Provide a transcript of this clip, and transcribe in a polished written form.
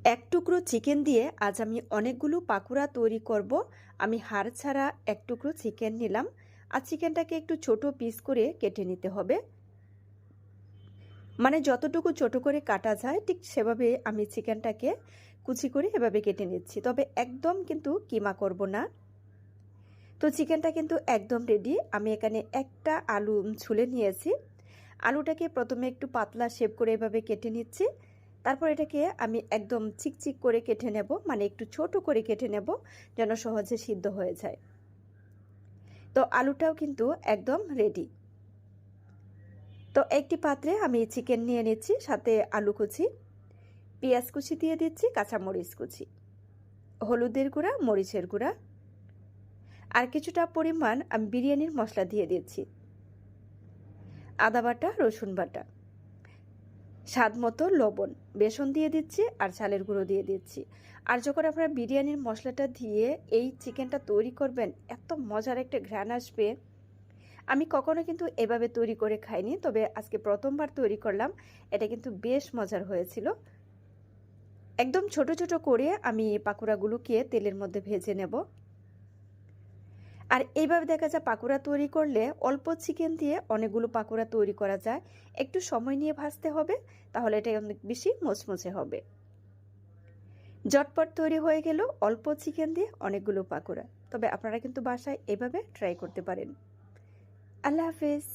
এক টুকরো চিকেন দিয়ে আজ আমি অনেকগুলো পাকোড়া তৈরি করব। আমি হাড় ছাড়া এক টুকরো চিকেন নিলাম। আর চিকেনটাকে একটু ছোট পিস করে কেটে নিতে হবে, মানে যতটুকু ছোট করে কাটা যায় ঠিক সেভাবে আমি চিকেনটাকে কুচি করে এভাবে কেটে নিচ্ছি। তবে একদম কিন্তু কিমা করব না। তো চিকেনটা কিন্তু একদম রেডি। আমি এখানে একটা আলু ছুলে নিয়েছি। আলুটাকে প্রথমে একটু পাতলা শেপ করে এভাবে কেটে নিচ্ছি। তারপর এটাকে আমি একদম চিকচিক করে কেটে নেব, মানে একটু ছোট করে কেটে নেব যেন সহজে সিদ্ধ হয়ে যায়। তো আলুটাও কিন্তু একদম রেডি। তো একটি পাত্রে আমি চিকেন নিয়ে নিচ্ছি, সাথে আলু কুচি, পেঁয়াজ কুচি দিয়ে দিচ্ছি, কাঁচামরিচ কুচি, হলুদের গুঁড়া, মরিচের গুঁড়া, আর কিছুটা পরিমাণ আমি বিরিয়ানির মশলা দিয়ে দিচ্ছি, আদা বাটা, রসুন বাটা, স্বাদ মতো লবণ, বেসন দিয়ে দিচ্ছি আর চালের গুঁড়ো দিয়ে দিচ্ছি। আর যখন আপনারা বিরিয়ানির মশলাটা দিয়ে এই চিকেনটা তৈরি করবেন, এত মজার একটা ঘ্রাণ আসবে। আমি কখনো কিন্তু এভাবে তৈরি করে খাইনি, তবে আজকে প্রথমবার তৈরি করলাম। এটা কিন্তু বেশ মজার হয়েছিল। একদম ছোট ছোট করে আমি পাকোড়াগুলোকে তেলের মধ্যে ভেজে নেব। আর এইভাবে দেখা যায় পাকোড়া তৈরি করলে অল্প চিকেন দিয়ে অনেকগুলো পাকোড়া তৈরি করা যায়। একটু সময় নিয়ে ভাজতে হবে, তাহলে এটা অনেক বেশি মুচমুচে হবে। ঝটপট তৈরি হয়ে গেল অল্প চিকেন দিয়ে অনেকগুলো পাকোড়া। তবে আপনারা কিন্তু বাসায় এভাবে ট্রাই করতে পারেন। আল্লাহ হাফেজ।